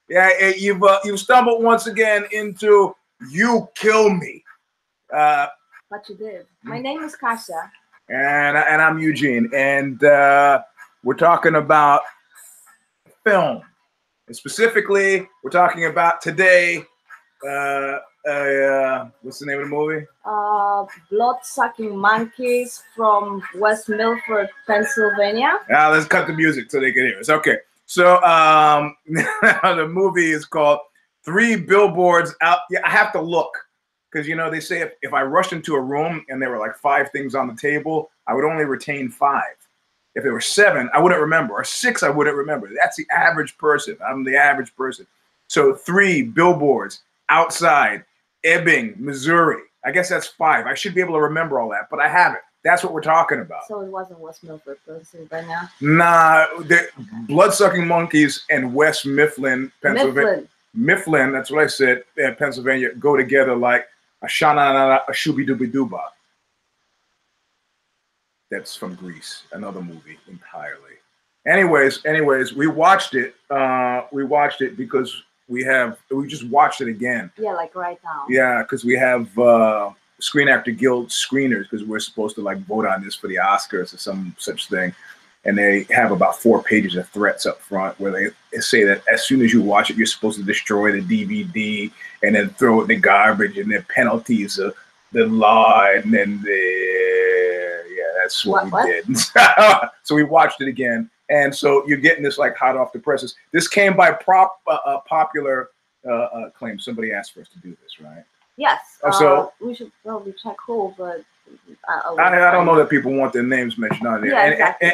Yeah, you've stumbled once again into You Kill Me. But you did. My name is Kasia. And I'm Eugene. And we're talking about film. And specifically, we're talking about today, what's the name of the movie? Blood-sucking monkeys from West Milford, Pennsylvania. Let's cut the music so they can hear us. Okay. So the movie is called Three Billboards Out. Yeah, I have to look. Because, you know, they say if I rushed into a room and there were like 5 things on the table, I would only retain 5. If there were 7, I wouldn't remember. Or 6, I wouldn't remember. That's the average person. I'm the average person. So 3 billboards outside Ebbing, Missouri. I guess that's 5. I should be able to remember all that, but I haven't. That's what we're talking about. So it wasn't West Milford, Pennsylvania? Nah, blood-sucking monkeys and West Mifflin, Pennsylvania. Mifflin, that's what I said, Pennsylvania, go together like a shana, a shooby-dooby-dooba. That's from Greece, another movie entirely. Anyways, we watched it. We watched it because we just watched it again. Yeah, like right now. Yeah, because we have Screen Actor Guild screeners because we're supposed to like vote on this for the Oscars or some such thing. And they have about 4 pages of threats up front where they say that as soon as you watch it, you're supposed to destroy the DVD and then throw it in the garbage, and then penalties of the law, and then that's what we did. So we watched it again, and so you're getting this like hot off the presses. This came by popular claim. Somebody asked for us to do this, right? Yes. So we should probably check who, but. I don't know that people want their names mentioned on there. Yeah, exactly.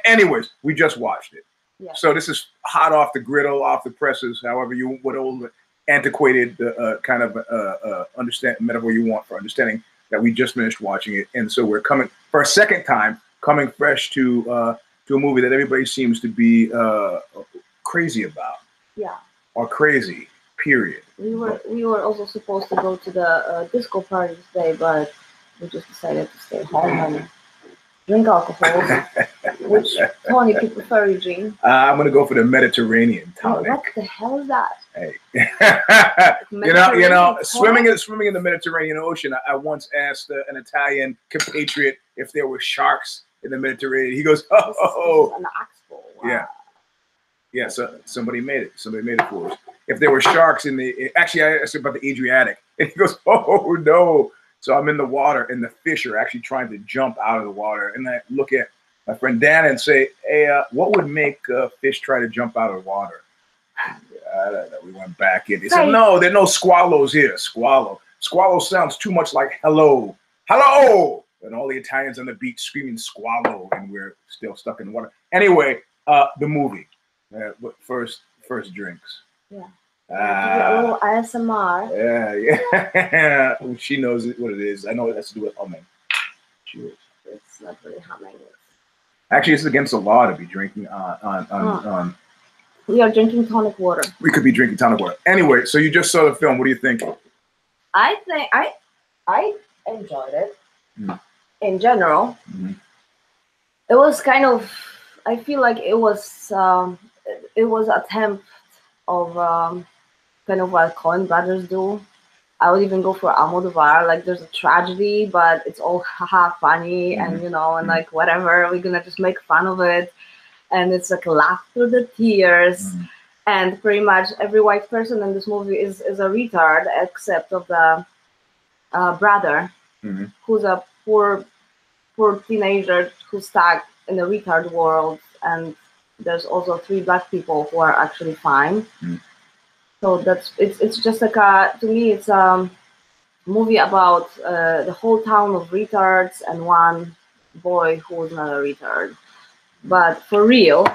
Anyways, we just watched it. Yeah. So this is hot off the griddle, off the presses, however you would old antiquated kind of understand metaphor you want for understanding that we just finished watching it. And so we're coming for a second time, coming fresh to a movie that everybody seems to be crazy about. Yeah. Or crazy, period. We were also supposed to go to the disco party today, but we just decided to stay home and drink alcohol, which Tony could prefer, Eugene. I'm going to go for the Mediterranean tonic. What the hell is that? Hey, you know, swimming in the Mediterranean Ocean. I once asked an Italian compatriot if there were sharks in the Mediterranean. He goes, "Oh, an oxbow." Wow. Yeah. So somebody made it. Somebody made it for us. If there were sharks actually, I asked about the Adriatic, and he goes, "Oh no." So I'm in the water, and the fish are actually trying to jump out of the water. And I look at my friend Dan and say, "Hey, what would make fish try to jump out of the water?" I don't know. We went back in. He said, "No, there are no swallows here. Swallow sounds too much like hello, hello." And all the Italians on the beach screaming "swallow," and we're still stuck in the water. Anyway, the movie. First drinks. Yeah. A little ASMR. Yeah. She knows what it is. I know it has to do with humming. Cheers. It's not really humming. Actually, it's against the law to be drinking on. We are drinking tonic water. We could be drinking tonic water. Anyway, so you just saw the film. What do you think? I think I enjoyed it. In general. Mm-hmm. It was kind of. I feel like it was attempt of kind of what Coen brothers do. I would even go for Almodovar. Like there's a tragedy, but it's all haha funny, and and like whatever, we're gonna just make fun of it, and it's like laugh through the tears, and pretty much every white person in this movie is a retard except of the brother, who's a poor teenager who's stuck in the retard world, and there's also 3 black people who are actually fine. So it's just like to me it's a movie about the whole town of retards and one boy who's not a retard, but for real.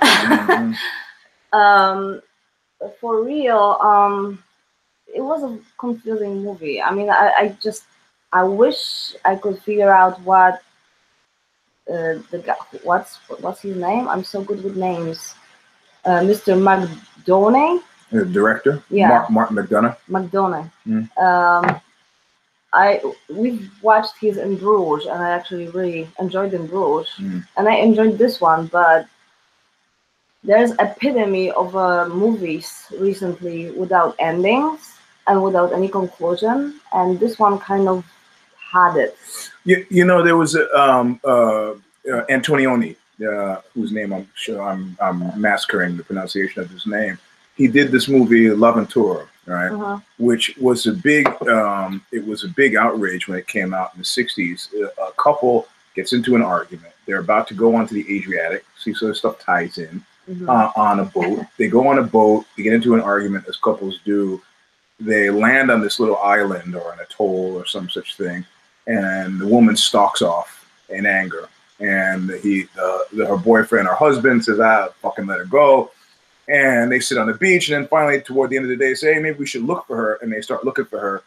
It was a confusing movie. I mean, I wish I could figure out what the guy, what's his name? I'm so good with names. Mr. McDonough. The director, yeah, Martin McDonough. We've watched his in Bruges, and I actually really enjoyed in Bruges, and I enjoyed this one, but there's epidemic of movies recently without endings and without any conclusion, and this one kind of had it. You know, there was Antonioni, whose name I'm sure I'm massacring the pronunciation of his name. He did this movie L'Avventura, right? Which was a big it was a big outrage when it came out in the '60s. A couple gets into an argument. They're about to go onto the Adriatic. See, so this stuff ties in on a boat. They go on a boat. They get into an argument, as couples do. They land on this little island or an atoll or some such thing, and the woman stalks off in anger. And her boyfriend or husband says, fucking let her go. And they sit on the beach, and then finally, toward the end of the day, say, hey, maybe we should look for her. And they start looking for her,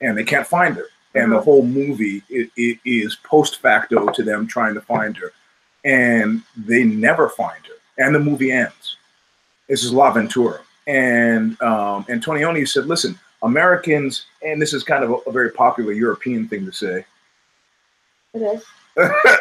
and they can't find her. And the whole movie it is post facto to them trying to find her, and they never find her. And the movie ends. This is L'Avventura. And Antonioni said, listen, Americans, and this is kind of a very popular European thing to say. It is.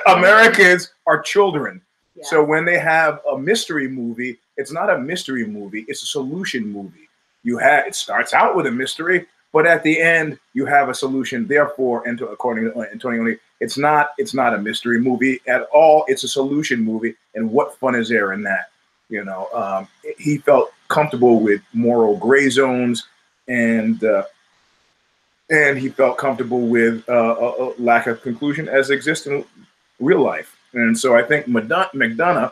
Americans are children. Yeah. So when they have a mystery movie, it's not a mystery movie, it's a solution movie. It starts out with a mystery, but at the end you have a solution. Therefore, according to Antonioni, it's not a mystery movie at all. It's a solution movie. And what fun is there in that? You know, he felt comfortable with moral gray zones, and he felt comfortable with a lack of conclusion as exists in real life. And so I think McDonough,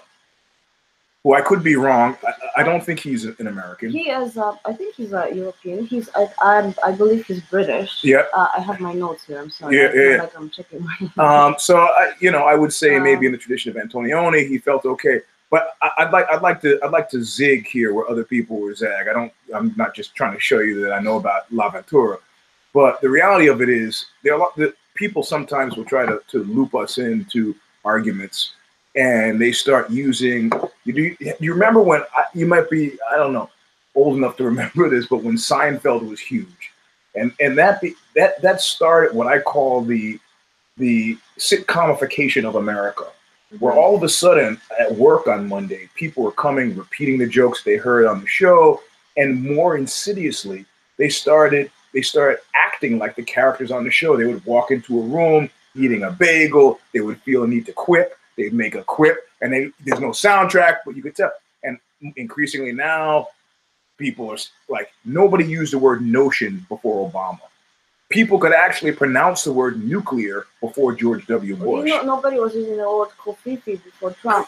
who I could be wrong, I don't think he's an American. He is. I think he's a European. I believe he's British. Yeah. I have my notes here. I'm sorry. Yeah. Like I'm checking my. So I would say maybe in the tradition of Antonioni, he felt okay. But I'd like to zig here where other people were zag. I'm not just trying to show you that I know about L'Avventura, but the reality of it is people sometimes will try to loop us into arguments, and they start using. You remember when you might be, I don't know, old enough to remember this, but when Seinfeld was huge, and that started what I call the sitcomification of America. Where all of a sudden at work on Monday, people were coming, repeating the jokes they heard on the show, and more insidiously, they started acting like the characters on the show. They would walk into a room eating a bagel. They would feel a need to quip. They'd make a quip, and there's no soundtrack, but you could tell. And increasingly now, people are like, nobody used the word notion before Obama. People could actually pronounce the word nuclear before George W. Bush. Nobody was using the word kofifi before Trump.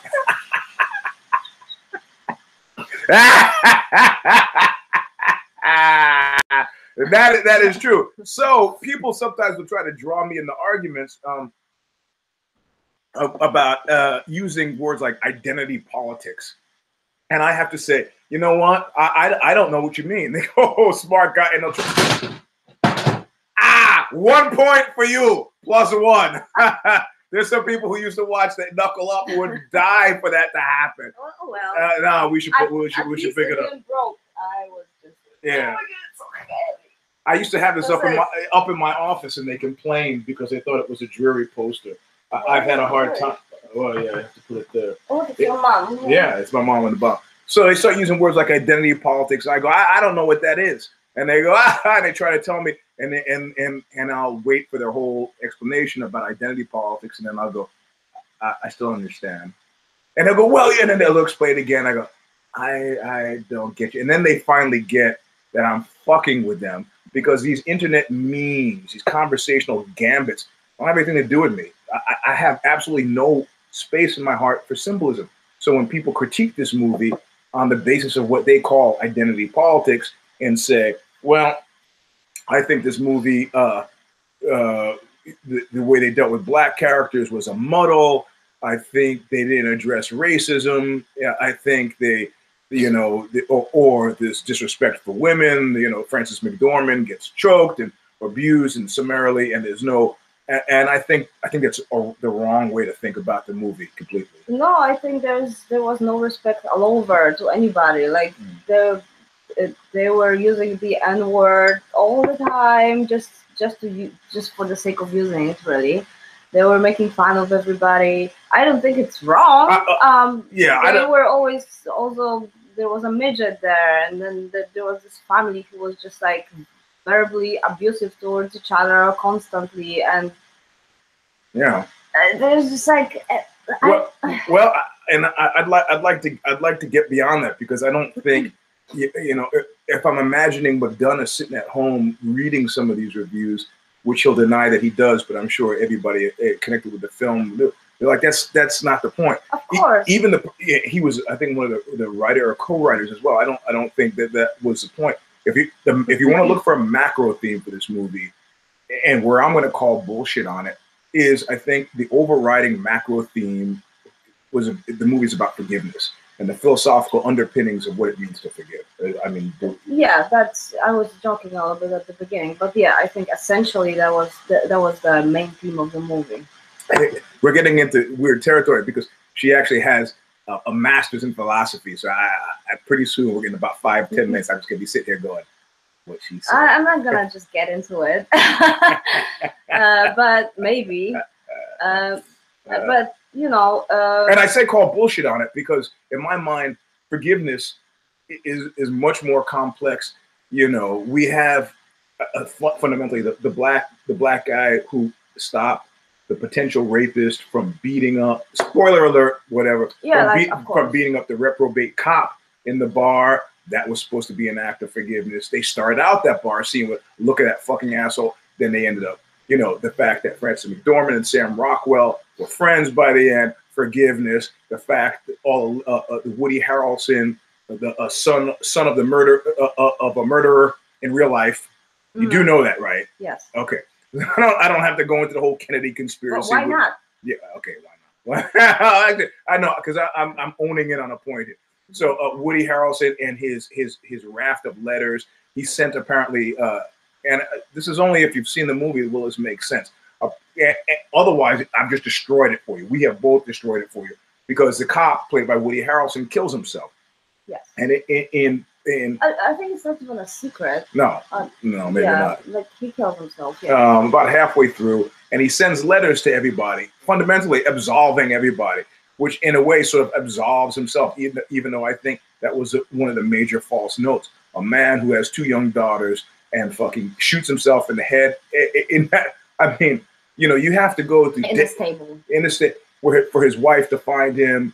That is true. So people sometimes will try to draw me into arguments about using words like identity politics. And I have to say, you know what? I don't know what you mean. They go, oh, smart guy. And they'll try. 1 point for you, +1. There's some people who used to watch that Knuckle Up who would die for that to happen. Oh well. No, we should pick it up. Broke. I was just. Yeah. Oh, it's so heavy. I used to have this up in my office, and they complained because they thought it was a dreary poster. I've had a hard time. Oh yeah, I have to put it there. Oh, it's your mom. Yeah, it's my mom on the bottom. So they start using words like identity politics. I go, I don't know what that is, and they go, and they try to tell me. And I'll wait for their whole explanation about identity politics, and then I'll go, I still understand. And they'll go, well, yeah, and then they'll explain again. I go, I don't get you. And then they finally get that I'm fucking with them because these internet memes, these conversational gambits, don't have anything to do with me. I have absolutely no space in my heart for symbolism. So when people critique this movie on the basis of what they call identity politics and say, well, I think this movie, the way they dealt with black characters was a muddle. I think they didn't address racism. Yeah, I think they, or this disrespect for women. Frances McDormand gets choked and abused and summarily, and there's no. And I think that's the wrong way to think about the movie completely. No, I think there was no respect all over to anybody. Like they were using the N-word all the time, just for the sake of using it. Really, They were making fun of everybody. I don't think it's wrong. Yeah, they were always also, there was a midget there, and then there was this family who was just like verbally abusive towards each other constantly, and yeah. there's just like well, and I'd like to get beyond that, because I don't think you know, if I'm imagining McDonough sitting at home reading some of these reviews, which he'll deny that he does, but I'm sure everybody connected with the film, they're like, that's not the point. Of course. Even he was, I think, one of the writer or co-writers as well. I don't think that was the point. If you want to look for a macro theme for this movie, and where I'm going to call bullshit on it, is I think the overriding macro theme was the movie's about forgiveness and the philosophical underpinnings of what it means to forgive. I mean, yeah, I was joking a little bit at the beginning, but yeah, I think essentially that was the main theme of the movie. We're getting into weird territory, because she actually has a master's in philosophy. So I pretty soon we're getting about 5-10 minutes. I'm just gonna be sitting here going, what she said. I'm not gonna just get into it, but maybe. But you know, and I say call bullshit on it because in my mind, forgiveness is much more complex. You know, we have fundamentally the black guy who stopped the potential rapist from beating up. Spoiler alert, whatever. Yeah, from beating up the reprobate cop in the bar. That was supposed to be an act of forgiveness. They started out that bar scene with, look at that fucking asshole. Then they ended up, you know, the fact that Frances McDormand and Sam Rockwell were friends by the end, forgiveness. The fact that all Woody Harrelson, the son of the of a murderer in real life. You do know that, right? Yes. Okay. I don't have to go into the whole Kennedy conspiracy. Well, why not? Yeah. Okay. Why not? I know, because I'm owning it on a point here. So Woody Harrelson and his raft of letters he sent apparently, and this is only if you've seen the movie will this make sense. Otherwise, I've just destroyed it for you. We have both destroyed it for you because the cop played by Woody Harrelson kills himself. Yes. And I think it's not even a secret. No, maybe not. Like he kills himself. Yeah. About halfway through, and he sends letters to everybody, fundamentally absolving everybody, which in a way sort of absolves himself, even though I think that was one of the major false notes. A man who has 2 young daughters and fucking shoots himself in the head. I mean, you know, you have to go to in the state for his wife to find him.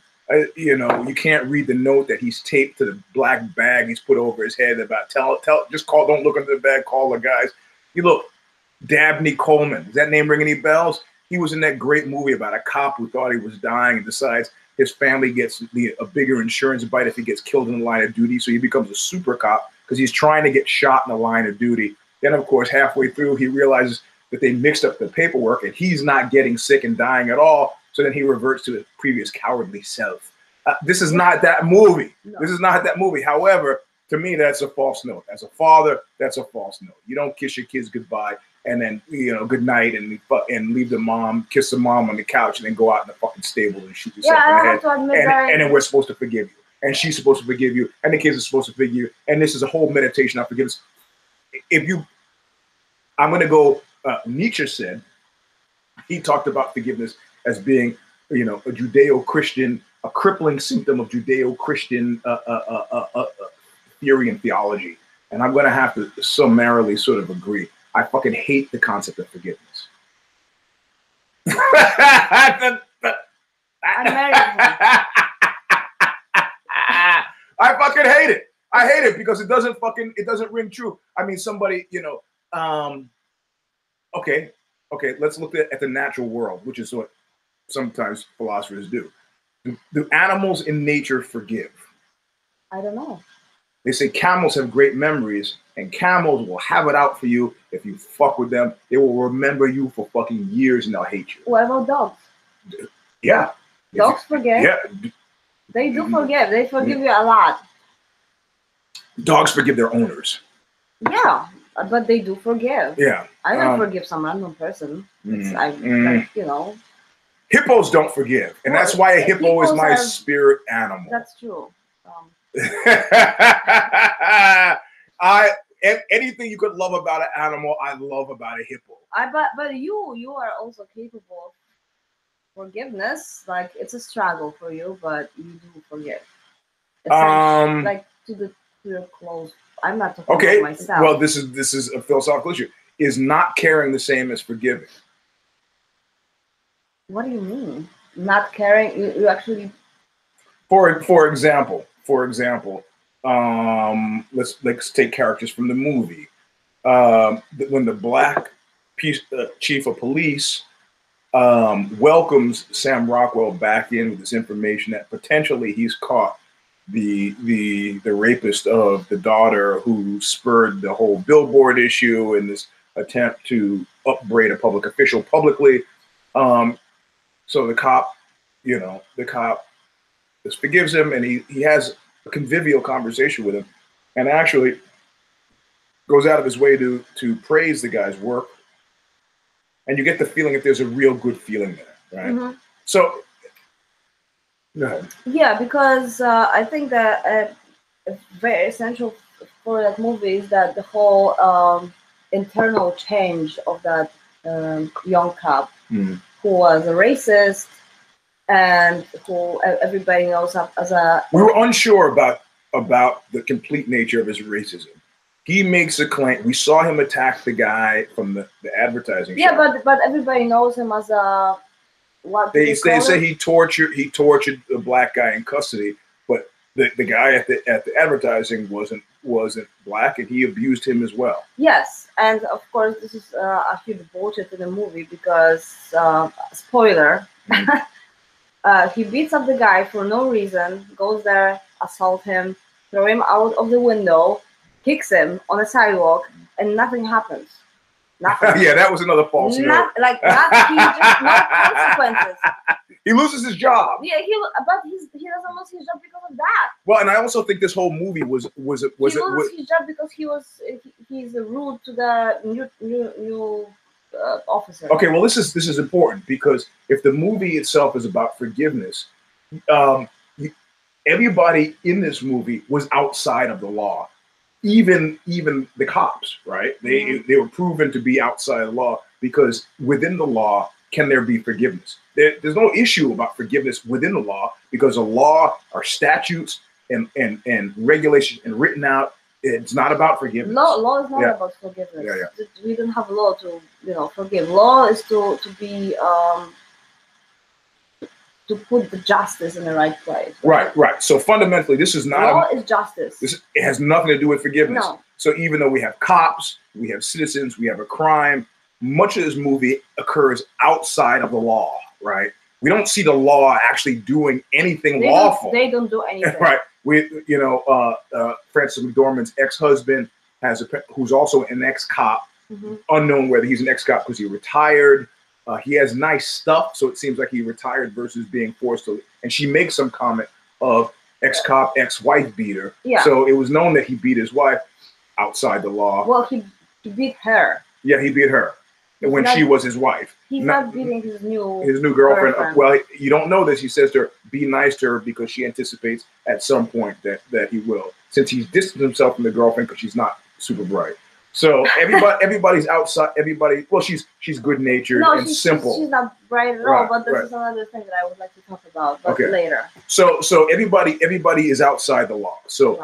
You know, you can't read the note that he's taped to the black bag he's put over his head about just call, don't look under the bag, call the guys. You look, Dabney Coleman, does that name ring any bells? He was in that great movie about a cop who thought he was dying and decides his family gets a bigger insurance bite if he gets killed in the line of duty. So he becomes a super cop because he's trying to get shot in the line of duty. Then, of course, halfway through, he realizes that they mixed up the paperwork and he's not getting sick and dying at all. So then he reverts to his previous cowardly self. This is not that movie. No. This is not that movie. However, to me, that's a false note. As a father, that's a false note. You don't kiss your kids goodbye and then, you know, good night and leave the mom, kiss the mom on the couch and then go out in the fucking stable and shoot yourself in the head. And then we're supposed to forgive you. And she's supposed to forgive you. And the kids are supposed to forgive you. And this is a whole meditation on forgiveness. I'm going to go, Nietzsche said, he talked about forgiveness as being, you know, a Judeo-Christian, a crippling symptom of Judeo-Christian theory and theology. And I'm going to have to summarily sort of agree. I fucking hate the concept of forgiveness. I fucking hate it. I hate it because it doesn't ring true. I mean, somebody, you know, okay, let's look at the natural world, which is what sometimes philosophers do. Do animals in nature forgive? I don't know. They say camels have great memories, and camels will have it out for you if you fuck with them. They will remember you for fucking years, and they'll hate you. What about dogs? Yeah. Dogs forgive? Yeah. They do forgive. They forgive you a lot. Dogs forgive their owners. Yeah, but they do forgive. Yeah. I don't forgive some random person. Like, you know. Hippos don't forgive, and that's why a hippo is my spirit animal. That's true. Anything you could love about an animal, I love about a hippo. But you are also capable of forgiveness, like it's a struggle for you, but you do forgive. Like to your close. I'm not talking about myself. Well, this is a philosophical issue. Is not caring the same as forgiving? What do you mean? Not caring? You actually. For example, let's take characters from the movie. When the black chief of police welcomes Sam Rockwell back in with this information that potentially he's caught the rapist of the daughter who spurred the whole Billboard issue and this attempt to upbraid a public official publicly. So the cop just forgives him, and he has a convivial conversation with him, and actually goes out of his way to praise the guy's work. And you get the feeling that there's a real good feeling there, right? Mm-hmm. So, go ahead. Yeah, because I think that very essential for that movie is that the whole internal change of that young cop who was a racist and who everybody knows as a. We were unsure about the complete nature of his racism. He makes a claim. We saw him attack the guy from the advertising. Yeah, shop. but everybody knows him as a what they say he tortured the black guy in custody, but the guy at the advertising wasn't black, and he abused him as well. Yes, and of course this is a huge bullshit in the movie because spoiler, he beats up the guy for no reason, goes there, assault him, throw him out of the window, kicks him on a sidewalk, and nothing happens. Nothing. Yeah, that was another false note. Not huge, no consequences. He loses his job. Yeah, he doesn't lose his job because of that. Well, and I also think this whole movie was he loses his job because he's rude to the new officer. Okay, well this is important because if the movie itself is about forgiveness, everybody in this movie was outside of the law. Even the cops, right? They were proven to be outside the law because within the law, can there be forgiveness? There's no issue about forgiveness within the law because the law are statutes and regulations and written out. It's not about forgiveness. Law is not about forgiveness. Yeah. We don't have law to forgive. Law is to be to put the justice in the right place. Right. So fundamentally, this is not law is justice. It has nothing to do with forgiveness. No. So even though we have cops, we have citizens, we have a crime, much of this movie occurs outside of the law, right? We don't see the law actually doing anything lawful. They don't do anything. Right. Francis McDormand's ex-husband who's also an ex-cop, unknown whether he's an ex-cop because he retired. He has nice stuff, so it seems like he retired versus being forced to. And she makes some comment of ex-cop, ex-wife beater. Yeah. So it was known that he beat his wife outside the law. Well, he beat her. Yeah, he beat her when she was his wife. He's not beating his new girlfriend. Well, you don't know this. He says to her, "Be nice to her," because she anticipates at some point that he will, since he's distanced himself from the girlfriend because she's not super bright. So everybody's outside. Everybody. Well, she's good natured and simple. She's not bright at all. But this is another thing that I would like to talk about, but later. So everybody is outside the law. So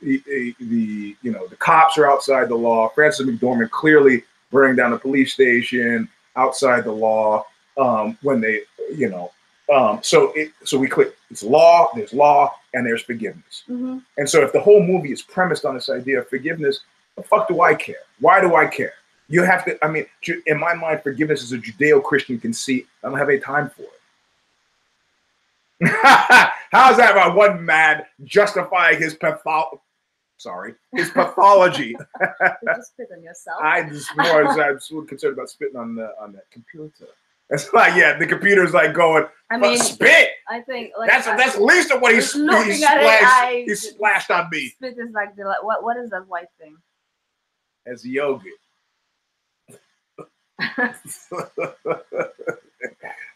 the cops are outside the law. Francis McDormand clearly burning down the police station outside the law. When they so we click. It's law. There's law and there's forgiveness. And so if the whole movie is premised on this idea of forgiveness. The fuck do I care? Why do I care? You have to, in my mind, forgiveness is a Judeo-Christian conceit. I don't have any time for it. How's that about one man justifying his pathology? His pathology. You just spit on yourself. I'm so concerned about spitting on that computer. It's like, the computer's like going, spit. I think that's least of what he splashed on me. Spit is like what is that white thing? As yogurt.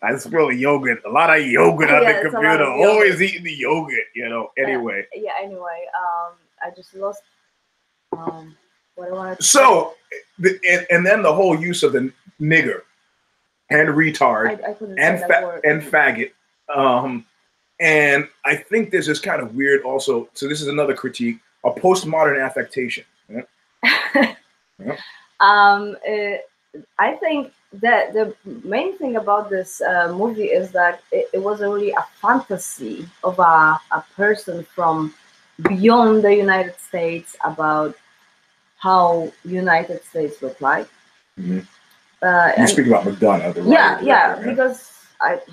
I spill yogurt. A lot of yogurt on the computer. Always eating the yogurt, Anyway. Anyway, I just lost what I wanted to say. And then the whole use of the nigger. and retard I couldn't say that word. and faggot. And I think there's this kind of weird also. So this is another critique: a postmodern affectation. Yeah. Yeah. I think that the main thing about this movie is that it was really a fantasy of a person from beyond the United States about how United States look like. Mm-hmm. You speak about McDonough, the writer, yeah, because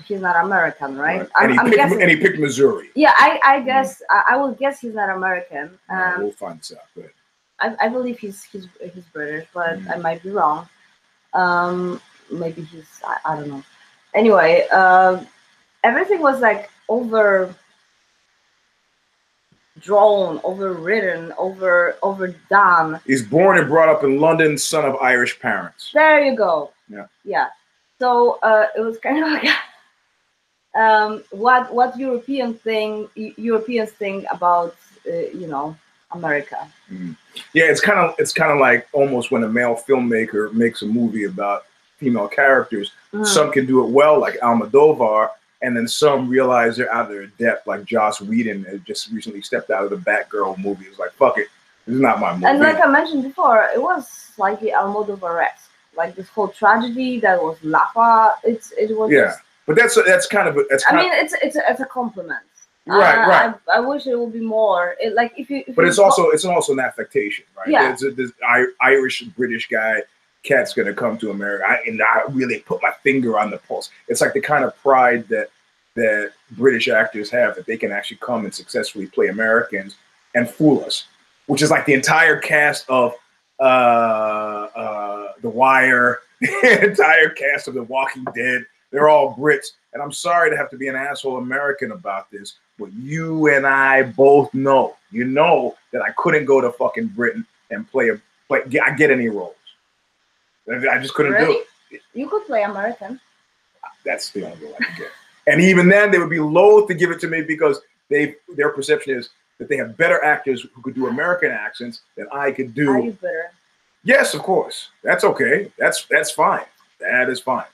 he's not American, right? And he picked Missouri. Yeah, I guess I would guess he's not American. We'll find this out. Go ahead. I believe he's British, but I might be wrong. Maybe he's I don't know. Anyway, everything was like overdrawn, overwritten, overdone. He's born and brought up in London, son of Irish parents. There you go. Yeah. So it was kind of like what Europeans think about America. Mm. Yeah, it's kind of like almost when a male filmmaker makes a movie about female characters. Some can do it well, like Almodovar, and then some realize they're out of their depth, like Joss Whedon has just recently stepped out of the Batgirl movie. It's like, fuck it, this is not my movie. And like I mentioned before, it was slightly Almodovar-esque, like this whole tragedy that was Lapa. It was but that's kind of it's a compliment. Right. I wish it would be more. But it's also an affectation, right? Yeah. There's this Irish British guy. Cat's gonna come to America, and I really put my finger on the pulse. It's like the kind of pride that British actors have, that they can actually come and successfully play Americans and fool us, which is like the entire cast of The Wire, the entire cast of The Walking Dead. They're all Brits, and I'm sorry to have to be an asshole American about this, but you and I both know, that I couldn't go to fucking Britain and get any roles. I just couldn't do it. You could play American. That's the only role I could get. And even then, they would be loath to give it to me because their perception is that they have better actors who could do American accents than I could do. Are you bitter? Yes, of course. That's okay. That's fine. That is fine.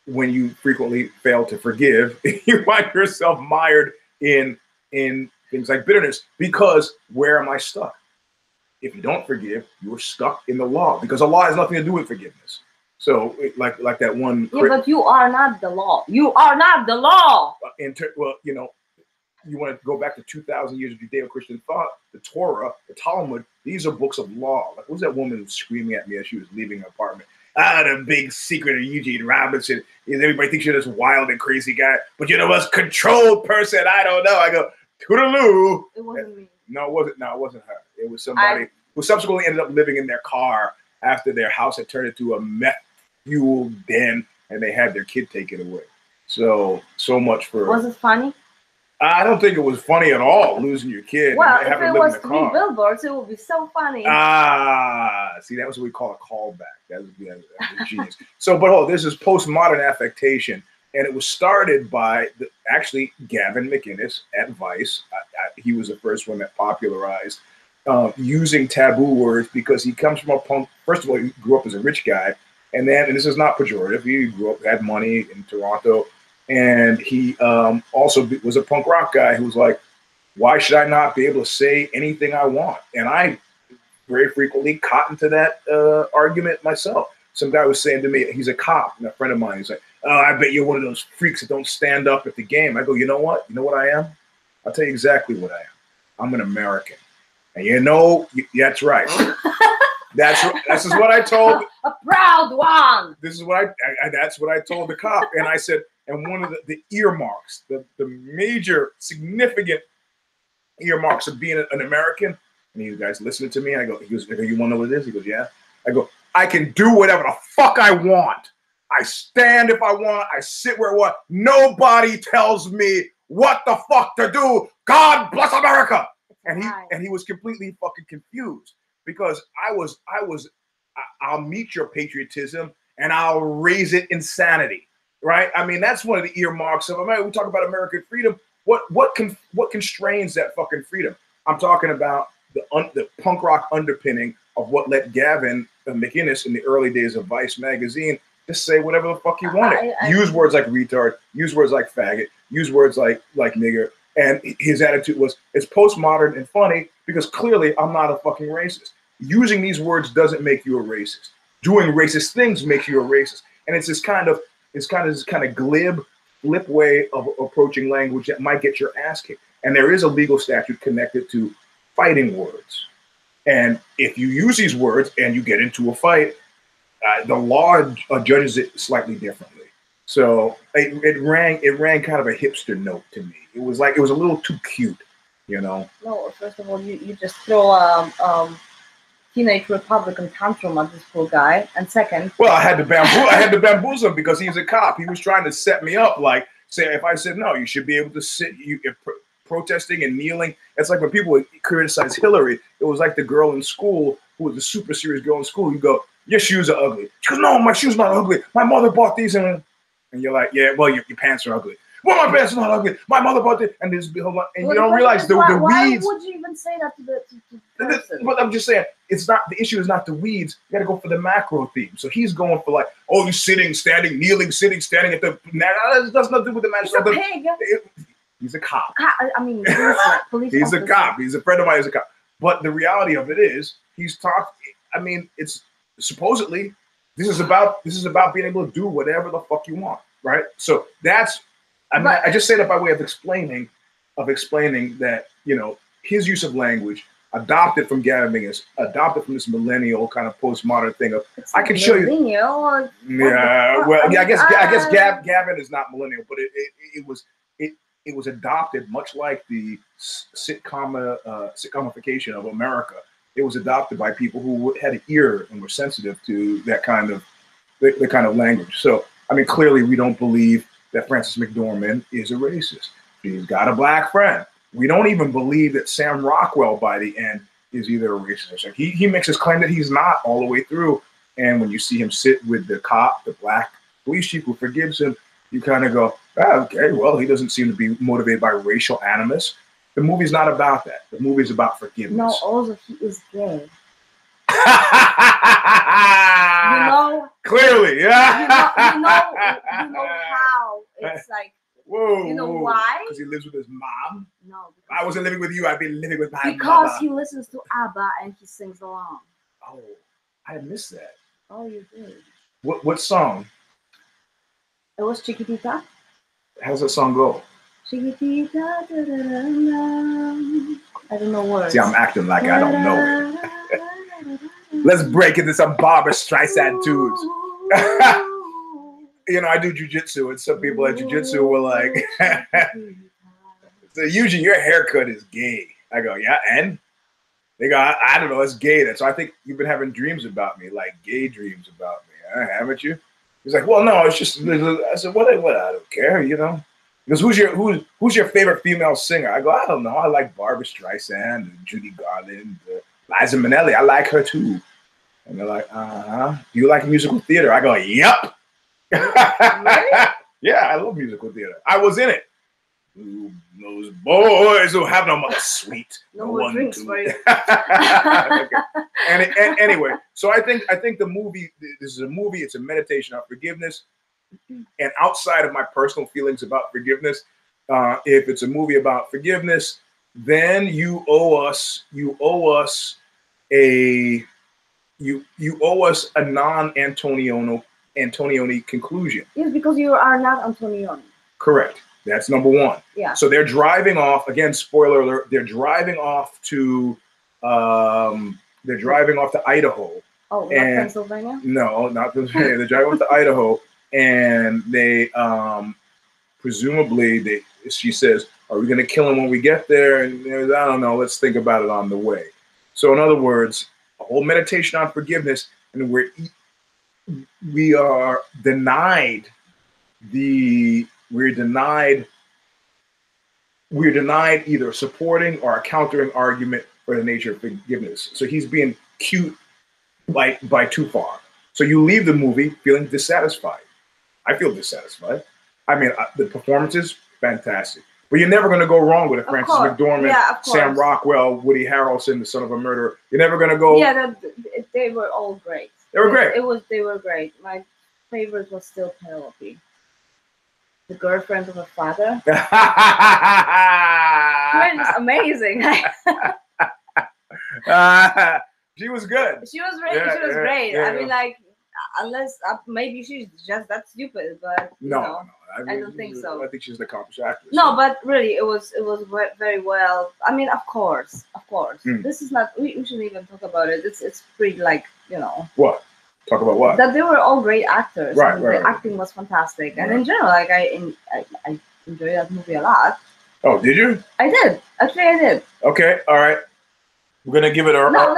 When you frequently fail to forgive, you find yourself mired in things like bitterness, because where am I stuck? If you don't forgive, you're stuck in the law, because the law has nothing to do with forgiveness. So like that one. Yeah, but you are not the law. You are not the law. You want to go back to 2,000 years of Judeo-Christian thought, the Torah, the Talmud. These are books of law. Like, what was that woman screaming at me as she was leaving her apartment? The big secret of Eugene Robinson is everybody thinks you're this wild and crazy guy, but you're the most controlled person. I don't know. I go, toodaloo. It wasn't me. No, it wasn't her. It was somebody who subsequently ended up living in their car after their house had turned into a meth-fueled den, and they had their kid taken away. So much for. Was it funny? I don't think it was funny at all, losing your kid. Well, if it was 3 billboards, it would be so funny. See, that was what we call a callback. That was genius. But this is postmodern affectation, and it was started by actually Gavin McInnes at Vice. He was the first one that popularized using taboo words, because he comes from a punk. First of all, he grew up as a rich guy, and this is not pejorative. He grew up, had money in Toronto. And he also was a punk rock guy who was like, why should I not be able to say anything I want? And I very frequently cottoned to that argument myself. Some guy was saying to me, he's a cop, and a friend of mine, he's like, oh, I bet you're one of those freaks that don't stand up at the game. I go, you know what? You know what I am? I'll tell you exactly what I am. I'm an American. And that's right. This is what I told. A proud one. This is what that's what I told the cop. And I said, and one of the earmarks, the major significant earmarks of being an American, and you guys listening to me, and I go, he goes, you want to know what it is? He goes, yeah. I go, I can do whatever the fuck I want. I stand if I want. I sit where I want. Nobody tells me what the fuck to do. God bless America. And he was completely fucking confused, because I'll meet your patriotism and I'll raise it insanity. Right? I mean, that's one of the earmarks of America. We talk about American freedom. What constrains that fucking freedom? I'm talking about the punk rock underpinning of what let Gavin McInnes in the early days of Vice magazine Just say whatever the fuck you wanted. Use words like retard. Use words like faggot. Use words like nigger. And his attitude was, it's postmodern and funny because clearly I'm not a fucking racist. Using these words doesn't make you a racist. Doing racist things makes you a racist. And it's this kind of glib, flip way of approaching language that might get your ass kicked. And there is a legal statute connected to fighting words. And if you use these words and you get into a fight, the law judges it slightly differently. So it rang kind of a hipster note to me. It was a little too cute, you know. No, first of all, you just throw teenage Republican tantrum at this poor guy, and second, well, I had to bamboozle him because he's a cop. He was trying to set me up, like say if I said no, you should be able to sit. Protesting and kneeling. It's like when people criticize Hillary. It was like the girl in school who was the super serious girl in school. You go, your shoes are ugly. She goes, no, my shoes not ugly. My mother bought these, and you're like, yeah, well, your pants are ugly. Well, my pants are not ugly. My mother bought it, and this, and you don't realize the weeds. Why would you even say that to the person? But I'm just saying, it's not the issue. Is not the weeds. You got to go for the macro theme. So he's going for like, oh, you're sitting, standing, kneeling, sitting, standing at the. That does nothing to do with the match. He's a pig. He's a cop. I mean, police he's a cop. He's a friend of mine. He's a cop. But the reality of it is, he's talked. I mean, it's supposedly this is about being able to do whatever the fuck you want, right? So that's. I just say that by way of explaining that, you know, his use of language adopted from Gavin Bingus, adopted from this millennial kind of postmodern thing of I can show you. Yeah, well, yeah, I guess Gavin is not millennial, but it was adopted much like the sitcomification of America. It was adopted by people who had an ear and were sensitive to that kind of the kind of language. So I mean, clearly we don't believe that Frances McDormand is a racist. She's got a black friend. We don't even believe that Sam Rockwell by the end is either a racist or something. He makes his claim that he's not all the way through. And when you see him sit with the cop, the black police chief who forgives him, you kind of go, oh, okay, well, he doesn't seem to be motivated by racial animus. The movie's not about that. The movie's about forgiveness. No, also he is gay. You know, clearly, yeah. You know how it's like. Whoa. You know why? Because he lives with his mom. No. If I wasn't living with you, I'd be living with my mother. Because he listens to ABBA and he sings along. Oh, I missed that. Oh, you did. What song? It was Chiquitita. How's that song go? Chiquitita. Da, da, da, da. I don't know words. See, I'm acting like I don't know it. Let's break into some Barbra Streisand tunes. You know, I do jujitsu, and some people at jujitsu were like, so Eugene, your haircut is gay. I go, yeah, and? They go, I don't know, it's gay. So I think you've been having dreams about me, like gay dreams about me, haven't you? He's like, well, no, it's just, I said, what, I don't care, you know? He goes, who's your favorite female singer? I go, I don't know, I like Barbra Streisand, and Judy Garland, Liza Minnelli, I like her too. And they're like, do you like musical theater? I go, yep. Really? Yeah, I love musical theater. I was in it. Ooh, those boys who have no mother, sweet. No more drinks for you. Okay. And anyway, so I think the movie. This is a movie. It's a meditation on forgiveness. And outside of my personal feelings about forgiveness, if it's a movie about forgiveness, then you owe us a non-Antonioni conclusion. Yes, because you are not Antonioni. Correct. That's number one. Yeah. So they're driving off, again, spoiler alert, they're driving off to Idaho. Oh, not Pennsylvania? No, not Pennsylvania. They're driving off to Idaho, and they presumably she says, are we gonna kill him when we get there? And I don't know, let's think about it on the way. So in other words, a whole meditation on forgiveness, and we are denied either supporting or a countering argument for the nature of forgiveness. So he's being cute by too far. So you leave the movie feeling dissatisfied. I feel dissatisfied. I mean, the performances, fantastic. But you're never going to go wrong with it. Frances McDormand, Sam Rockwell, Woody Harrelson, the son of a murderer. You're never going to go. Yeah, they were all great. They were great. They were great. My favorite was still Penelope, the girlfriend of her father. She was just amazing. She was good. She was great. Yeah, She was yeah, great. yeah. I mean, like, unless maybe she's just that stupid, but No, I don't think so. I think she's an accomplished actress. No, but really, it was very well. I mean, of course. Mm. This is not. We shouldn't even talk about it. It's pretty like What? Talk about what? that they were all great actors. Right, and right, the right. acting was fantastic, and Right. in general, like I enjoyed that movie a lot. Oh, did you? I did. Actually, I did. Okay, all right. We're gonna give it a. No,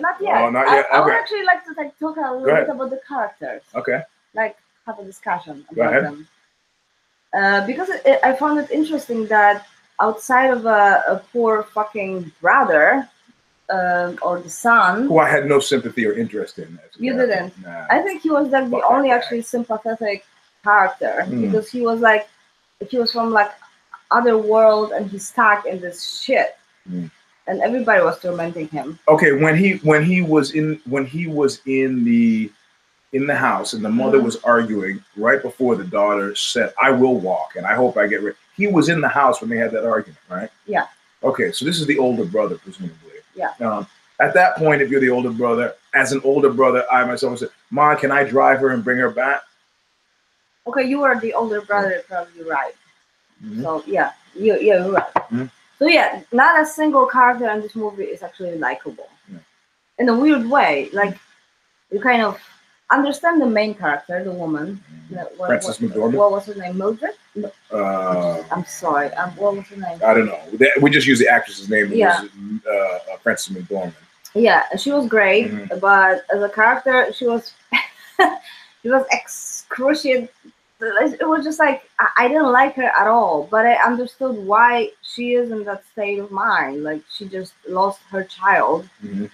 not yet. Oh, not yet. I would Okay. actually like to talk a little bit about the characters. Okay. Like have a discussion Go about ahead. them. Because I found it interesting that outside of a poor fucking brother or the son, Who I had no sympathy or interest in. You didn't. Nah. I think he was like the Fuck that only guy. actually sympathetic character Mm. because he was from like other world and he's stuck in this shit, and everybody was tormenting him. Okay, when he was in the house and the mother was arguing right before the daughter said, "I will walk and I hope I get rid." He was in the house when they had that argument, right? Yeah. Okay, so this is the older brother, presumably. Yeah. At that point, if you're the older brother, as an older brother, I myself would say, "Ma, can I drive her and bring her back?" Okay, you were the older brother, probably right. Mhm. So yeah, you're right. Mhm. So yeah, not a single character in this movie is actually likable. Yeah. In a weird way, like you kind of understand the main character, the woman. Frances McDormand? What was her name? Mildred? I'm sorry. What was her name? I don't know. We just use the actress's name. Yeah. It was Frances McDormand. Yeah, she was great, but as a character, she was she was excruciating. It was just like I didn't like her at all, but I understood why she is in that state of mind. Like she just lost her child. Mm-hmm.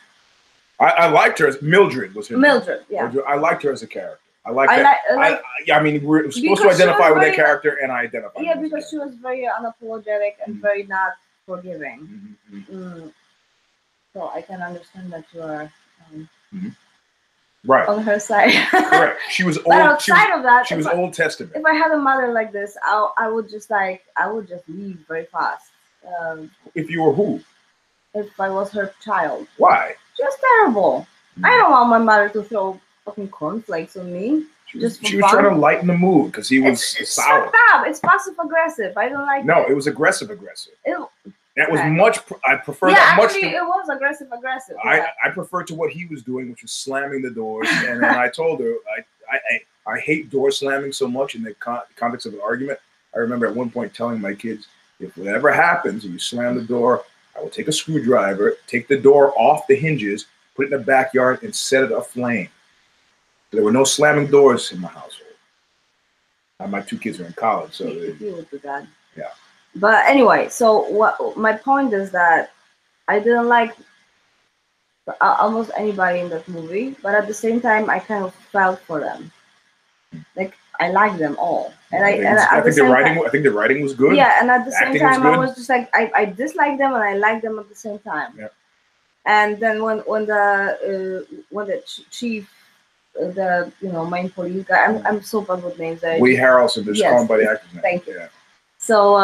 I liked her as Mildred was her Mildred, name. yeah. I liked her as a character. I mean, we're supposed to identify with that character, and I identify. Yeah, because she was very unapologetic and very not forgiving. So I can understand that you are right on her side. Correct. She was old. But outside of that, she was Old Testament. If I had a mother like this, I would just leave very fast. If you were who? If I was her child. Why? She was terrible. I don't want my mother to throw fucking cornflakes on me. She was trying to lighten the mood because he was sour. Shut up! It's passive aggressive. I don't like. No, it was aggressive. That was okay. much. I prefer that that actually, much. It was aggressive. I prefer to what he was doing, which was slamming the doors. And then I told her, I hate door slamming so much in the context of an argument. I remember at one point telling my kids, if whatever happens and you slam the door, I will take a screwdriver, take the door off the hinges, put it in the backyard, and set it aflame. There were no slamming doors in my household. My two kids are in college, so you would do that. Yeah. But anyway, so what my point is that I didn't like almost anybody in that movie, but at the same time, I kind of felt for them. Like I like them all, and I think the writing was good. Yeah, and at the same time, I was just like I dislike them and I like them at the same time. Yeah. And then when the chief, the main police guy, I'm so bad with names. Lee Harrelson, just call him by the actor's name. Thank you. Yeah. So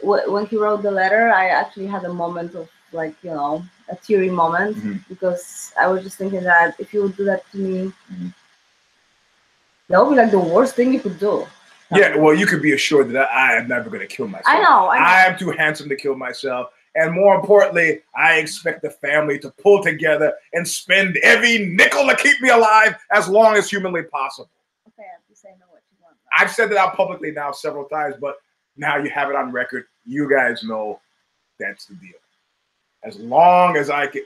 when he wrote the letter, I actually had a moment of a teary moment because I was just thinking that if you would do that to me, that would be like the worst thing you could do. Yeah, well, you could be assured that I am never going to kill myself. I know. I am too handsome to kill myself. And more importantly, I expect the family to pull together and spend every nickel to keep me alive as long as humanly possible. Okay, I'm just saying what you want. I've said that out publicly now several times, but now you have it on record. You guys know that's the deal. As long as I can,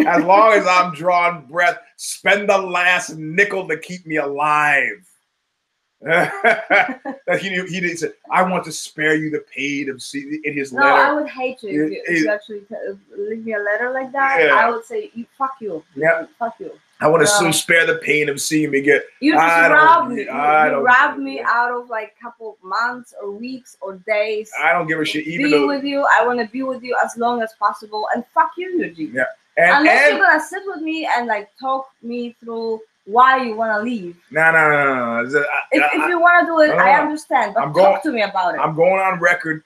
as long as I'm drawing breath, spend the last nickel to keep me alive. That he didn't say, I want to spare you the pain of in his letter. No, I would hate you if you actually leave me a letter like that. Yeah. I would say, fuck you. Yeah. Fuck you. I want to spare the pain of seeing me get. You just robbed me. You robbed me out of like a couple of months or weeks or days. I don't give a shit. With you. I want to be with you as long as possible. And fuck you, Eugene. Yeah. Unless you're gonna sit with me and like talk me through why you want to leave. No. If you want to do it, I understand. But talk to me about it. I'm going on record.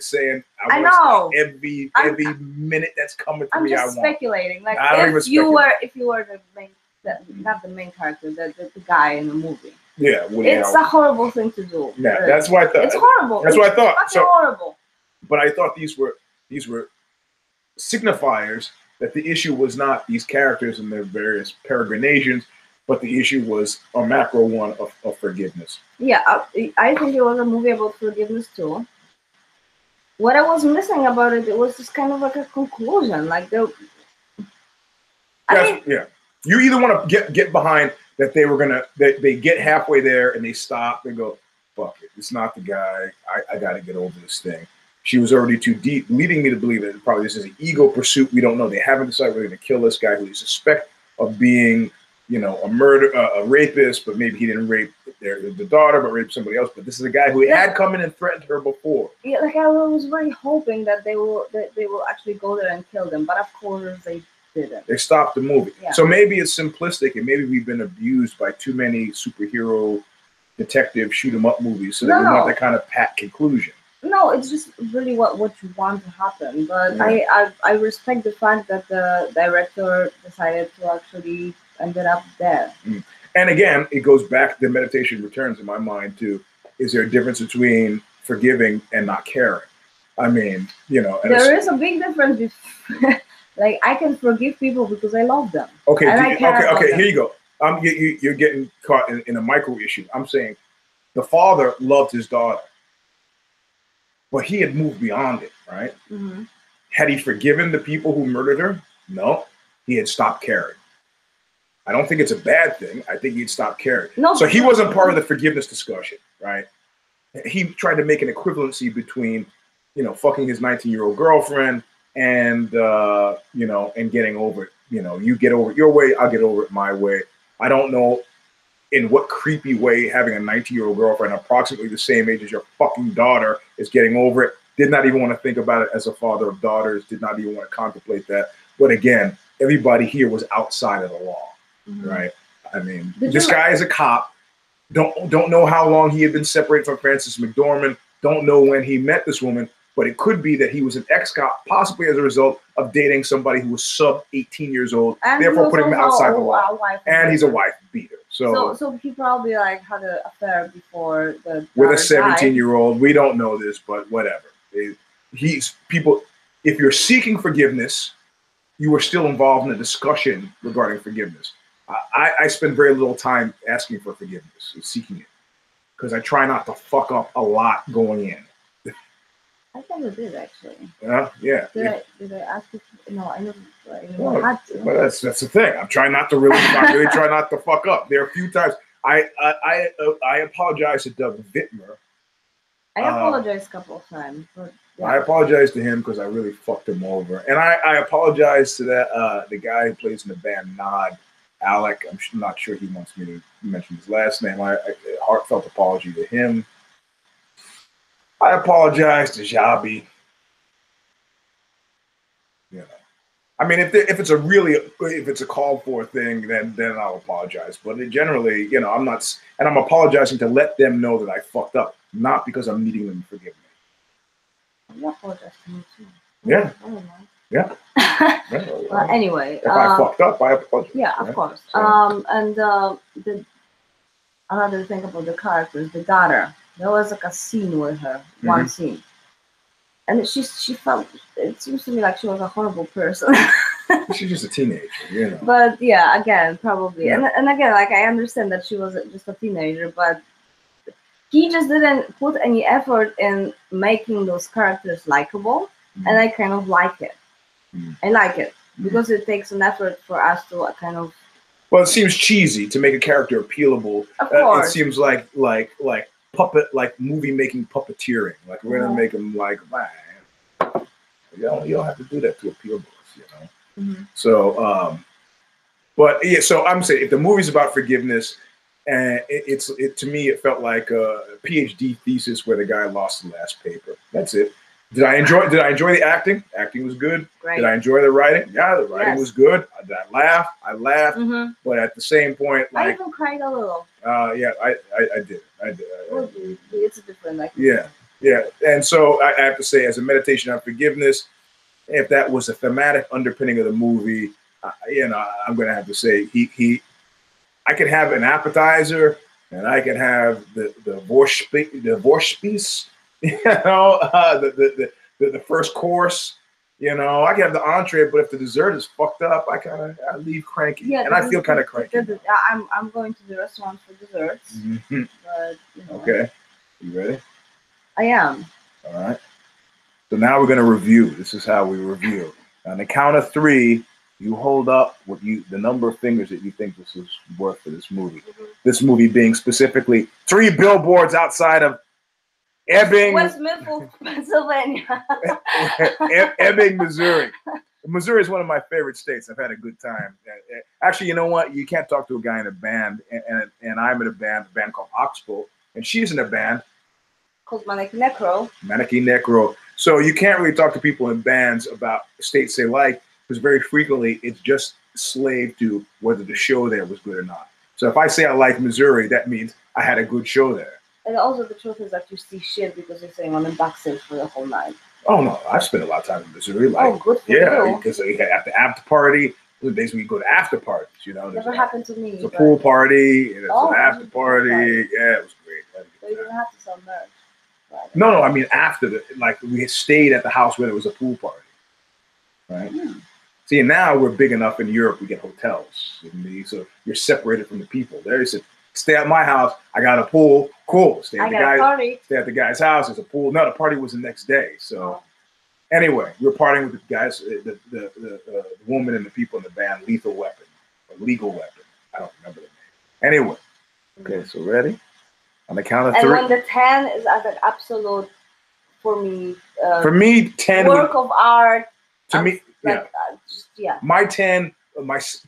saying I know every minute that's coming to me. I'm just speculating. Like if you were the main, not the main character, the guy in the movie. Yeah, it's a horrible thing to do. Yeah, really. That's what I thought. It's horrible. That's what I thought. It's horrible. But I thought these were signifiers that the issue was not these characters and their various peregrinations, but the issue was a macro one of forgiveness. Yeah, I think it was a movie about forgiveness too. What I was missing about it was just kind of like a conclusion. Like yeah. You either want to get behind that they get halfway there and they stop and go, fuck it, it's not the guy. I got to get over this thing. She was already too deep, leading me to believe that probably this is an ego pursuit. We don't know. They haven't decided we're going to kill this guy who they suspect of being, a rapist, but maybe he didn't rape the daughter, but raped somebody else. But this is a guy who had come in and threatened her before. Yeah, like I was really hoping that they will actually go there and kill them, but of course they didn't. They stopped the movie. Yeah. So maybe it's simplistic, and maybe we've been abused by too many superhero, detective, shoot 'em up movies, so that we want that kind of pat conclusion. No, it's just really what you want to happen. But yeah. I respect the fact that the director decided to actually ended up there. Mm. And again, it goes back, the meditation returns in my mind to, is there a difference between forgiving and not caring? I mean, there is a big difference. Like, I can forgive people because I love them. Okay, here you go. You're getting caught in a micro issue. I'm saying the father loved his daughter, but he had moved beyond it, right? Mm-hmm. Had he forgiven the people who murdered her? No, he had stopped caring. I don't think it's a bad thing. I think he'd stopped caring. No, so he wasn't part of the forgiveness discussion, right? He tried to make an equivalency between, fucking his 19-year-old girlfriend and, and getting over it. You get over it your way, I'll get over it my way. I don't know in what creepy way having a 19-year-old girlfriend approximately the same age as your fucking daughter is getting over it. Did not even want to think about it as a father of daughters. Did not even want to contemplate that. But again, everybody here was outside of the law, right? I mean, this guy is a cop. Don't know how long he had been separated from Frances McDormand. Don't know when he met this woman. But it could be that he was an ex-cop, possibly as a result of dating somebody who was sub 18 years old, and therefore putting him outside the law. And he's a wife beater. So he probably had an affair before with a 17-year-old. We don't know this, but whatever. If you're seeking forgiveness, you are still involved in a discussion regarding forgiveness. I spend very little time asking for forgiveness and seeking it because I try not to fuck up a lot going in. I never did, actually. Yeah. Did I ask you? No, I never had to. But that's the thing. I'm trying not to really try not to fuck up. There are a few times I apologize to Doug Vittmer. I apologized a couple of times. But yeah. I apologize to him because I really fucked him over. And I apologize to the guy who plays in the band Nod, Alec. I'm not sure he wants me to mention his last name. I heartfelt apology to him. I apologize to Jabi. I mean, if it's a called for thing, then I'll apologize. But generally, I'm not, and I'm apologizing to let them know that I fucked up, not because I'm needing them to forgive me. I apologize to me too. Yeah. I don't know. Yeah. Well, anyway, if I fucked up, I apologize. Yeah, of course. So. And another thing about the characters, the daughter. There was like a scene with her, one scene, and she felt. It seems to me like she was a horrible person. She's just a teenager, But yeah, again, probably, yeah. and again, like I understand that she was just a teenager, but he just didn't put any effort in making those characters likable, and I kind of like it. I like it because it takes an effort for us to kind of. Well, it seems cheesy to make a character appealable. Of course. It seems like puppet, like movie making puppeteering. Like we're gonna make them like, man, you don't have to do that to appeal to us, So, but yeah, so I'm saying if the movie's about forgiveness, and to me it felt like a PhD thesis where the guy lost the last paper. That's it. Did I enjoy the acting? Acting was good. Great. Did I enjoy the writing? Yeah, the writing was good. Did I laugh? I laughed. Mm-hmm. But at the same point, I like, even cried a little. yeah, I did. It's different, like. Yeah. And so I have to say, as a meditation on forgiveness, if that was a thematic underpinning of the movie, I'm going to have to say I could have an appetizer, and I can have the Vorspies, the first course. I can have the entree, but if the dessert is fucked up, I leave cranky. Yeah, and I feel kind of cranky. I'm going to the restaurant for desserts. Mm-hmm. But, Okay. You ready? I am. All right. So now we're going to review. This is how we review. On the count of 3, you hold up the number of fingers that you think this is worth for this movie. Mm-hmm. This movie being specifically 3 billboards outside of Ebbing, West Memphis, Pennsylvania. Ebbing, Missouri. Missouri is one of my favorite states. I've had a good time. Actually, you know what? You can't talk to a guy in a band, and I'm in a band called Oxbow, and she's in a band called Manic Necro. So you can't really talk to people in bands about states they like, because very frequently it's just slave to whether the show there was good or not. So if I say I like Missouri, that means I had a good show there. And also the truth is that you see shit because you're sitting on the backstage for the whole night. Oh no, I've spent a lot of time in Missouri. Good for you. Because at the after party, the days when you go to after parties, Never happened to me. It's a pool party, and it's an after party. Yeah, it was great. So you didn't have to sell merch. Right? No, I mean after we had stayed at the house where there was a pool party. Right? See, now we're big enough in Europe, we get hotels. So you're separated from the people. There you said, stay at my house. I got a pool. Cool. Stay at the guy's house. There's a pool. No, the party was the next day. So anyway, we're partying with the guys, the woman and the people in the band, Lethal Weapon or Legal Weapon. I don't remember the name. Anyway. Okay, so ready? On the count of 3. And when the 10 is at an absolute, for me, 10 work of art. To me, yeah. My 10,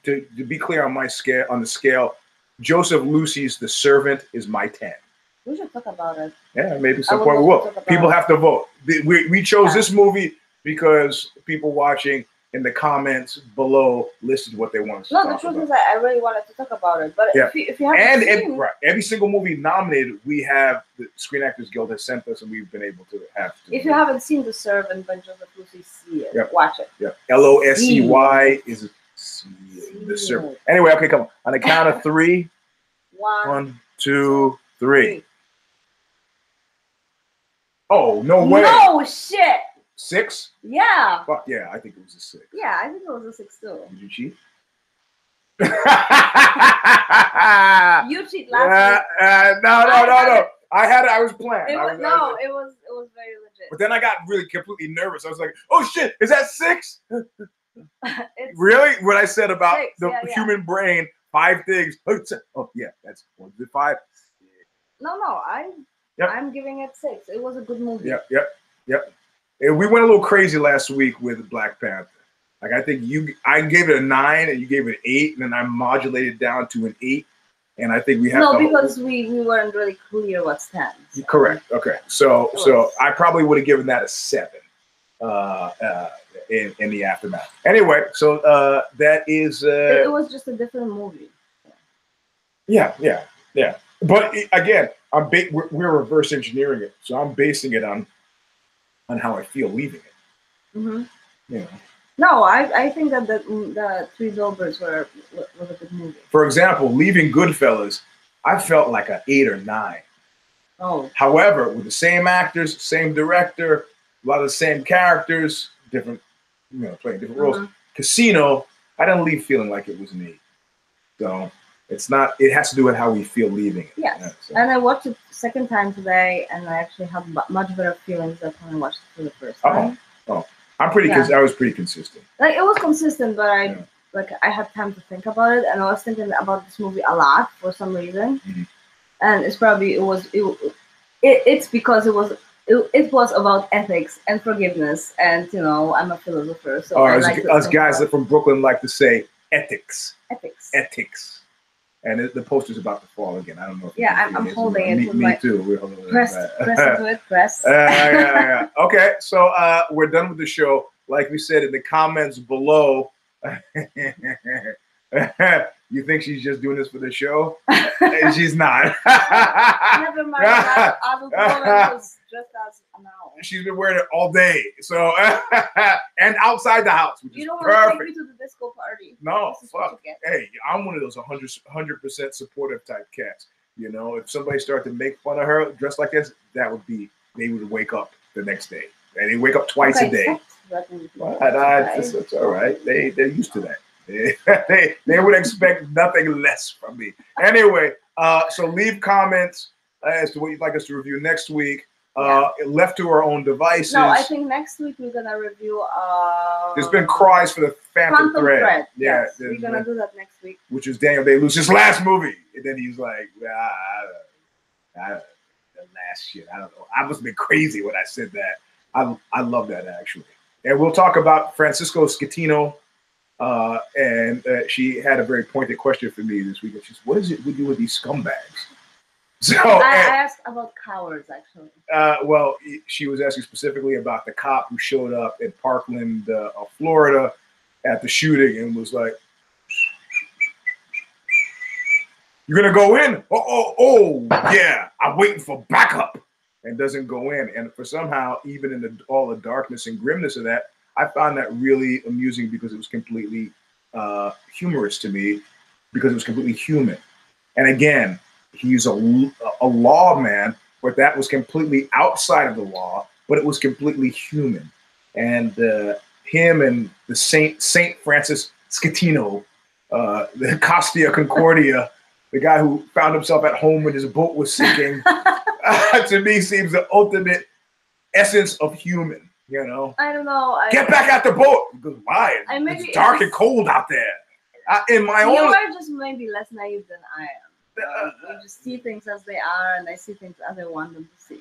to be clear on the scale, Joseph Lucy's The Servant is my 10. We should talk about it. Yeah, maybe some point we will. People have to vote. We chose this movie because people watching in the comments below listed what they wanted to talk about. No, the truth is I really wanted to talk about it. But if you haven't seen... every single movie nominated, we have the Screen Actors Guild has sent us, and we've been able to have to. If you haven't seen The Servant by Joseph Lucy, see it. Watch it. Yeah. Losey is The Servant. Anyway, okay, come on. On the count of 3. 1, 2, 3. Oh, no way. No shit. 6? Yeah. Fuck yeah, I think it was a 6. Yeah, I think it was a 6 too. Did you cheat? You cheat last week. No. I was playing. It was very legit. But then I got really completely nervous. I was like, oh shit, is that 6? Really? What I said about 6, the human brain, 5 things. Oh yeah, that's 1 to 5. No, I'm giving it 6. It was a good movie. Yep. And we went a little crazy last week with Black Panther. Like I think I gave it a 9 and you gave it an 8, and then I modulated down to an 8. And I think we have because we weren't really clear what's 10. So. Correct. Okay. So I probably would have given that a 7 in the aftermath. Anyway, so that is it was just a different movie. Yeah. But again, we're reverse engineering it, so I'm basing it on how I feel leaving it. Mm-hmm. No, I think that the 3 Billboards was a good movie. For example, leaving Goodfellas, I felt like an 8 or 9. Oh. However, with the same actors, same director, a lot of the same characters, different, playing different roles. Casino, I didn't leave feeling like it was an 8. So it's not. It has to do with how we feel leaving it. Yes. And I watched it second time today, and I actually had much better feelings than when I watched it for the first time. Oh. I was pretty consistent. Like it was consistent, but I had time to think about it, and I was thinking about this movie a lot for some reason. Mm-hmm. And it's probably it's because it was about ethics and forgiveness, and I'm a philosopher, so us guys from Brooklyn like to say ethics. Ethics. Ethics. And the poster's about to fall again. I don't know if I'm holding it. Me too. We're holding press into it. Press. Yeah. Okay, so we're done with the show. Like we said in the comments below, you think she's just doing this for the show? She's not. Never mind. I will go just as an owl. She's been wearing it all day. So and outside the house, which you don't is want perfect. to take me to the disco party. No, fuck. Hey, I'm one of those 100% supportive type cats. You know, if somebody started to make fun of her dressed like this, they would wake up the next day. And they wake up twice a day. It's all right. They're used to that. They would expect nothing less from me. Anyway, so leave comments as to what you'd like us to review next week. Left to our own devices. No, I think next week we're gonna review. There's been cries for the Phantom Thread. Yeah, yes, we're gonna do that next week. Which is Daniel Day-Lewis' last movie, and then he's like, the last shit. I don't know. I must have been crazy when I said that. I love that actually. And we'll talk about Francisco Schettino. And she had a very pointed question for me this week. She's, what is it we do with these scumbags? So I asked about cowards, actually. Well, she was asking specifically about the cop who showed up in Parkland, Florida, at the shooting and was like, "You're gonna go in? Oh, yeah! I'm waiting for backup," and doesn't go in. And for somehow, even in all the darkness and grimness of that, I found that really amusing because it was completely humorous to me, because it was completely human. And again, he's a lawman, but that was completely outside of the law, but it was completely human. And him and the Saint Francis Schettino, the Kasia Concordia, the guy who found himself at home when his boat was sinking, to me seems the ultimate essence of human. You know, I don't know. Get back at the boat. Because why? It's dark and cold out there. You are just maybe less naive than I am. You just see things as they are, and I see things as I want them to see.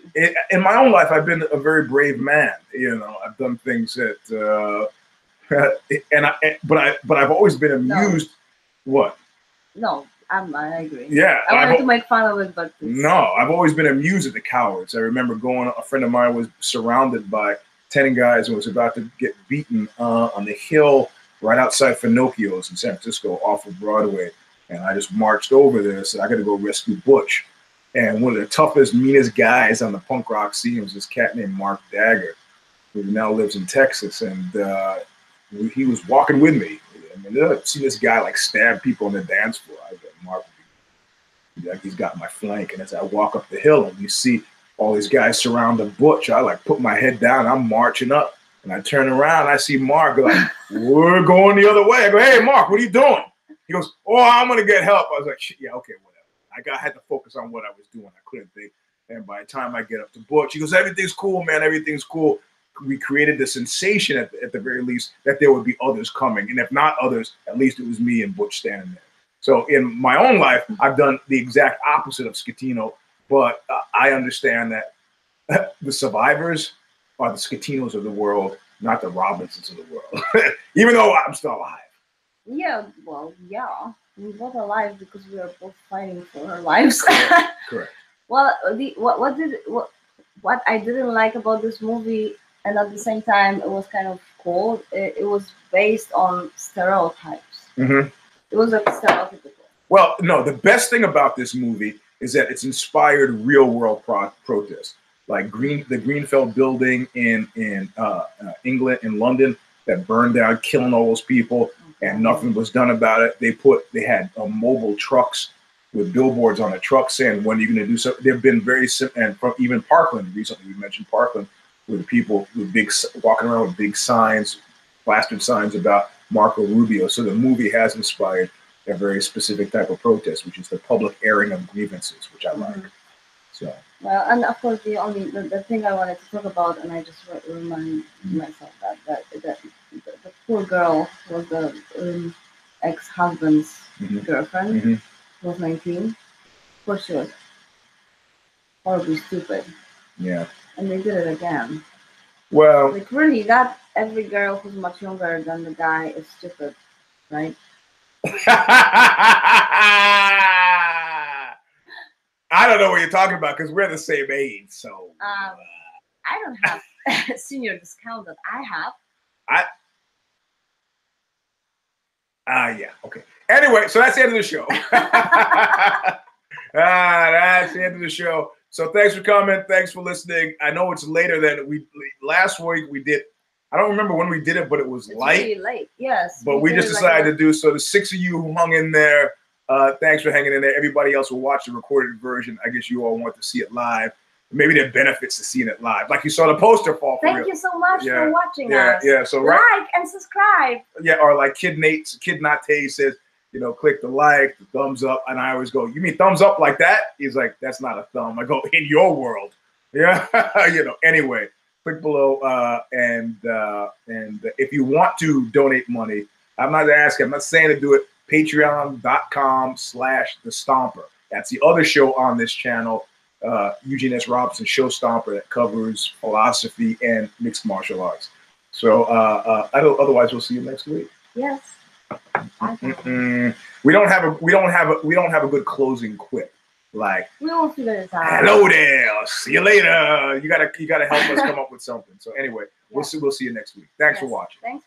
In my own life, I've been a very brave man. You know, I've done things that, but I've always been amused. No. What? No, I agree. Yeah, I wanted to make fun of it, but no, I've always been amused at the cowards. I remember a friend of mine was surrounded by 10 guys and was about to get beaten on the hill right outside Finocchio's in San Francisco off of Broadway. And I just marched over there and said, I got to go rescue Butch. And one of the toughest, meanest guys on the punk rock scene was this cat named Mark Dagger, who now lives in Texas. And he was walking with me. I mean, I've seen this guy like stab people on the dance floor. I go, Mark, like he's got my flank. And as I walk up the hill and you see all these guys surrounding Butch, I like put my head down. I'm marching up. And I turn around, I see Mark like, we're going the other way. I go, hey, Mark, what are you doing? He goes, oh, I'm going to get help. I was like, yeah, okay, whatever. I had to focus on what I was doing. I couldn't think. And by the time I get up to Butch, he goes, everything's cool, man. Everything's cool. We created the sensation at the very least that there would be others coming. And if not others, at least it was me and Butch standing there. So in my own life, I've done the exact opposite of Schettino. But I understand that the survivors are the Schettinos of the world, not the Robinsons of the world, even though I'm still alive. Yeah, well, yeah. We're both alive because we are both fighting for our lives. Correct. Well, what I didn't like about this movie, and at the same time, it was kind of cool. It was based on stereotypes. Mm-hmm. It was like stereotypical. Well, no, the best thing about this movie is that it's inspired real world protests, like the Greenfeld building in England, in London, that burned down, killing all those people, and nothing was done about it. They had mobile trucks with billboards on the truck saying, when are you going to do something? They've been very simple, and from even Parkland, recently we mentioned Parkland, with people with walking around with big signs, plastered signs about Marco Rubio. So the movie has inspired a very specific type of protest, which is the public airing of grievances, which I like. So. Well, and of course, the thing I wanted to talk about, and I just remind myself that the poor girl was the ex-husband's girlfriend. Mm-hmm. Was 19. Of course, she was horribly stupid. Yeah. And they did it again. Well, like really, not every girl who's much younger than the guy is stupid, right? you're talking about because we're the same age. So I don't have senior discount that I have. Yeah, okay. Anyway, so that's the end of the show. That's the end of the show. So thanks for coming. Thanks for listening. I know it's later than last week we did. I don't remember when we did it, but it was Really late. Yes. But we just decided to do so. The 6 of you who hung in there, thanks for hanging in there. Everybody else will watch the recorded version. I guess you all want to see it live. Maybe there are benefits to seeing it live. Like you saw the poster fall for Thank you so much for watching us. Yeah. So like and subscribe. Yeah, or like Kid Nate says, click the like, the thumbs up. And I always go, you mean thumbs up like that? He's like, that's not a thumb. I go, in your world. Yeah. Anyway, click below. And if you want to donate money, I'm not saying to do it. Patreon.com/thestomper. That's the other show on this channel. Eugene S. Robinson Show Stomper that covers philosophy and mixed martial arts. So otherwise we'll see you next week. Yes. We don't have a good closing quip. Like we won't figure this out. Hello there. See you later. You gotta help us come up with something. So anyway, we'll see you next week. Thanks for watching. Thanks.